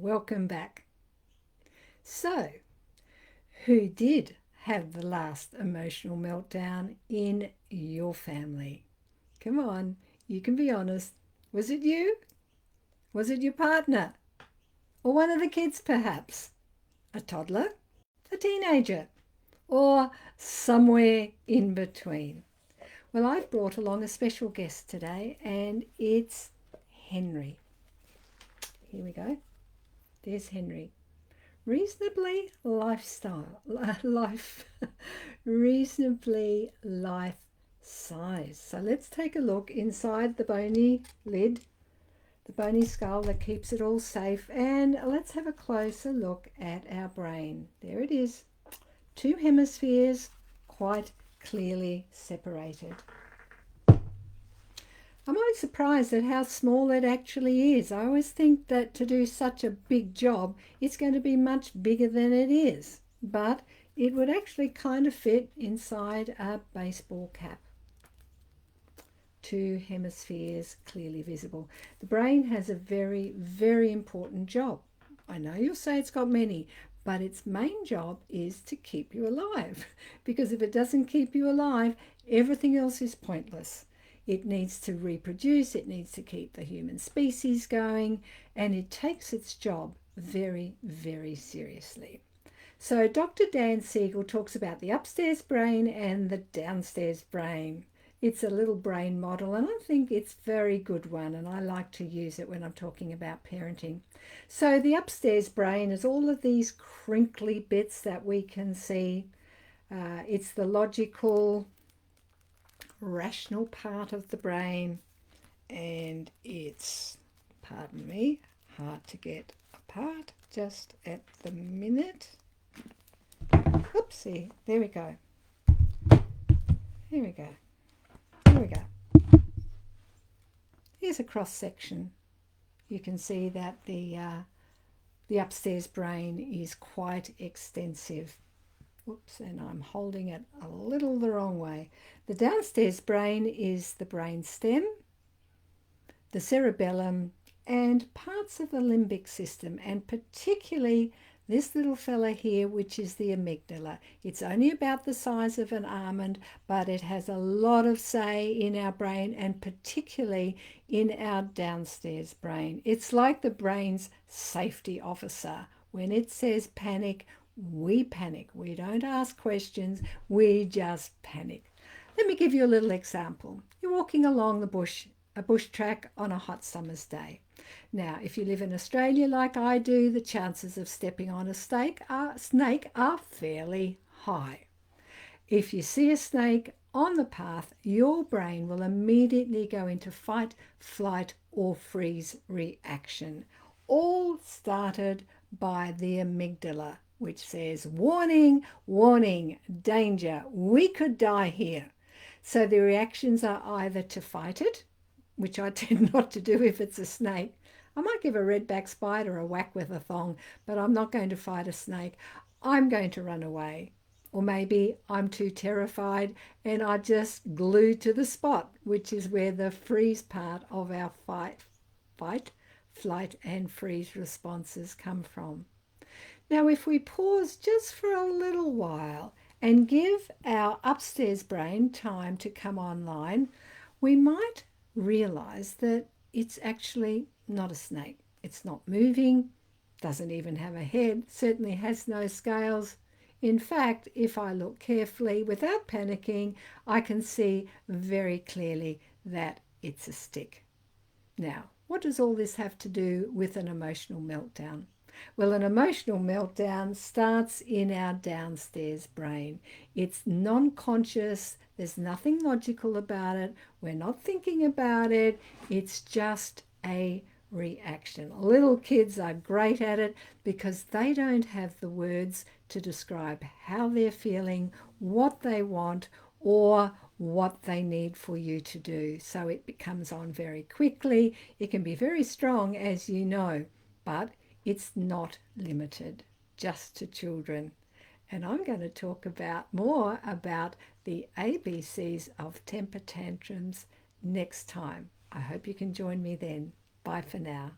welcome back. So, who did have the last emotional meltdown in your family? Come on, you can be honest. Was it you? Was it your partner? Or one of the kids, perhaps? A toddler? A teenager? Or somewhere in between? Well, I've brought along a special guest today, and it's Henry. Here we go. There's Henry. Reasonably reasonably life size. So let's take a look inside the bony lid, the bony skull that keeps it all safe, and let's have a closer look at our brain. There it is. Two hemispheres quite clearly separated. I'm always surprised at how small it actually is. I always think that to do such a big job, it's going to be much bigger than it is. But it would actually kind of fit inside a baseball cap. Two hemispheres clearly visible. The brain has a very, very important job. I know you'll say it's got many, but its main job is to keep you alive. Because if it doesn't keep you alive, everything else is pointless. It needs to reproduce, it needs to keep the human species going, and it takes its job very, very seriously. So Dr. Dan Seigel talks about the upstairs brain and the downstairs brain. It's a little brain model, and I think it's a very good one, and I like to use it when I'm talking about parenting. So the upstairs brain is all of these crinkly bits that we can see. It's the logical, rational part of the brain, and it's, pardon me, hard to get apart just at the minute. Oopsie, there we go. Here we go. Here we go. Here's a cross section. You can see that the upstairs brain is quite extensive. Whoops, and I'm holding it a little the wrong way. The downstairs brain is the brain stem, the cerebellum, and parts of the limbic system, and particularly this little fella here, which is the amygdala. It's only about the size of an almond, but it has a lot of say in our brain, and particularly in our downstairs brain. It's like the brain's safety officer. When it says panic, we panic. We don't ask questions, we just panic. Let me give you a little example. You're walking along a bush track on a hot summer's day. Now, if you live in Australia like I do, the chances of stepping on a snake are fairly high. If you see a snake on the path, your brain will immediately go into fight, flight, or freeze reaction. All started by the amygdala, which says, warning, warning, danger, we could die here. So the reactions are either to fight it, which I tend not to do if it's a snake. I might give a redback spider a whack with a thong, but I'm not going to fight a snake. I'm going to run away. Or maybe I'm too terrified and I just glue to the spot, which is where the freeze part of our fight, flight, and freeze responses come from. Now, if we pause just for a little while and give our upstairs brain time to come online, we might realize that it's actually not a snake. It's not moving, doesn't even have a head, certainly has no scales. In fact, if I look carefully without panicking, I can see very clearly that it's a stick. Now, what does all this have to do with an emotional meltdown? Well, an emotional meltdown starts in our downstairs brain. It's non-conscious. There's nothing logical about it. We're not thinking about it. It's just a reaction. Little kids are great at it because they don't have the words to describe how they're feeling, what they want, or what they need for you to do. So it comes on very quickly. It can be very strong, as you know, but it's not limited just to children. And I'm going to talk more about the ABCs of temper tantrums next time. I hope you can join me then. Bye for now.